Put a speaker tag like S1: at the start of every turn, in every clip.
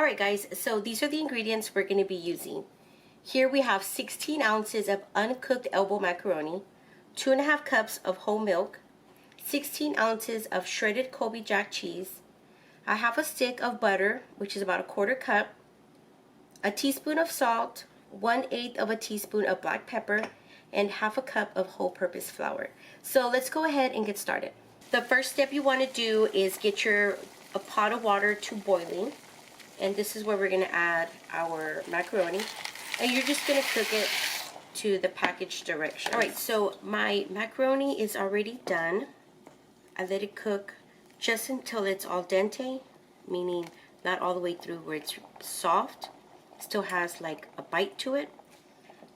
S1: Alright guys, so these are the ingredients we're going to be using. Here we have 16 ounces of uncooked elbow macaroni, 2.5 cups of whole milk, 16 ounces of shredded Colby Jack cheese, a half a stick of butter, which is about a 1/4 cup, a teaspoon of salt, 1/8 of a teaspoon of black pepper, and half a cup of whole-purpose flour. So let's go ahead and get started. The first step you want to do is get a pot of water to boiling. And this is where we're going to add our macaroni. And you're just going to cook it to the package directions. Alright, so my macaroni is already done. I let it cook just until it's al dente, meaning not all the way through where it's soft. It still has like a bite to it.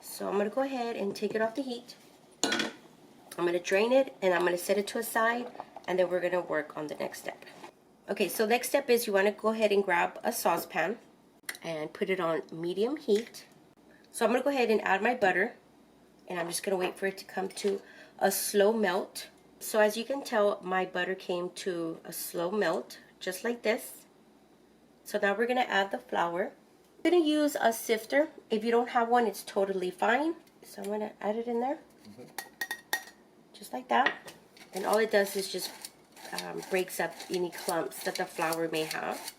S1: So I'm going to go ahead and take it off the heat. I'm going to drain it and I'm going to set it to a side, and then we're going to work on the next step. Okay, so next step is you want to go ahead and grab a saucepan and put it on medium heat. So I'm going to go ahead and add my butter, and I'm just going to wait for it to come to a slow melt. So as you can tell, my butter came to a slow melt, just like this. So now we're going to add the flour. I'm going to use a sifter. If you don't have one, it's totally fine. So I'm going to add it in there, just like that. And all it does is just breaks up any clumps that the flour may have.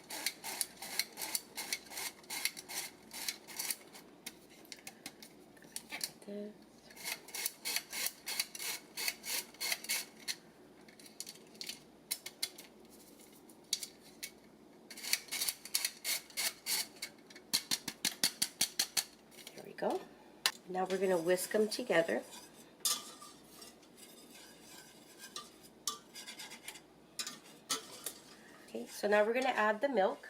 S1: There we go. Now we're going to whisk them together. Okay, so now we're going to add the milk.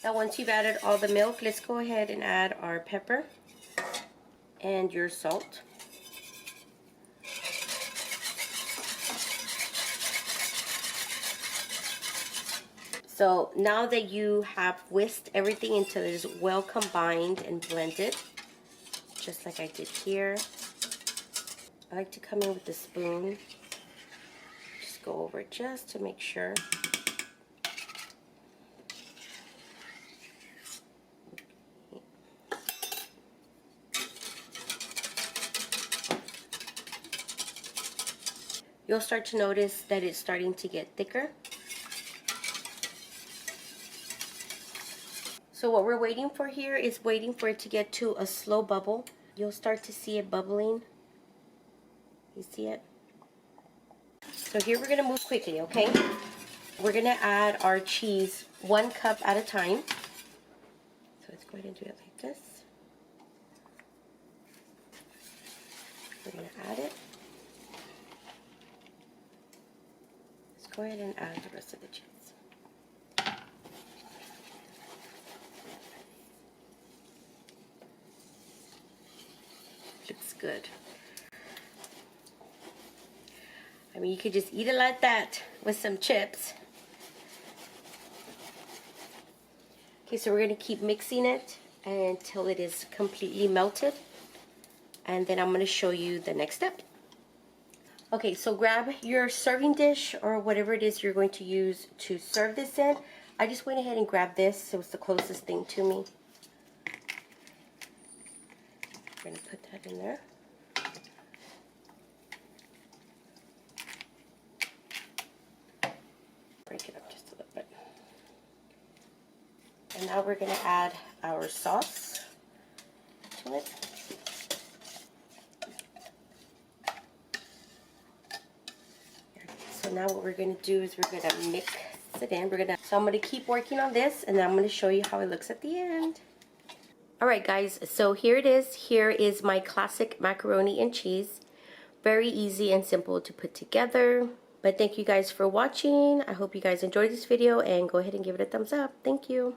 S1: Now once you've added all the milk, let's go ahead and add our pepper and your salt. So now that you have whisked everything until it is well combined and blended, just like I did here, I like to come in with the spoon, just go over it just to make sure. You'll start to notice that it's starting to get thicker. So what we're waiting for here is waiting for it to get to a slow bubble. You'll start to see it bubbling. You see it? So here we're going to move quickly, okay? We're going to add our cheese 1 cup at a time. So let's go ahead and do it like this. We're going to add it. Go ahead and add the rest of the cheese. Looks good. I mean, you could just eat it like that with some chips. Okay, so we're going to keep mixing it until it is completely melted. And then I'm going to show you the next step. Okay, so grab your serving dish or whatever it is you're going to use to serve this in. I just went ahead and grabbed this. It was the closest thing to me. We're going to put that in there. Break it up just a little bit. And now we're going to add our sauce to it. So now what we're gonna do is we're gonna mix it in. So I'm gonna keep working on this, and then I'm gonna show you how it looks at the end. Alright guys, so here it is. Here is my classic macaroni and cheese. Very easy and simple to put together. But thank you guys for watching. I hope you guys enjoyed this video, and go ahead and give it a thumbs up. Thank you.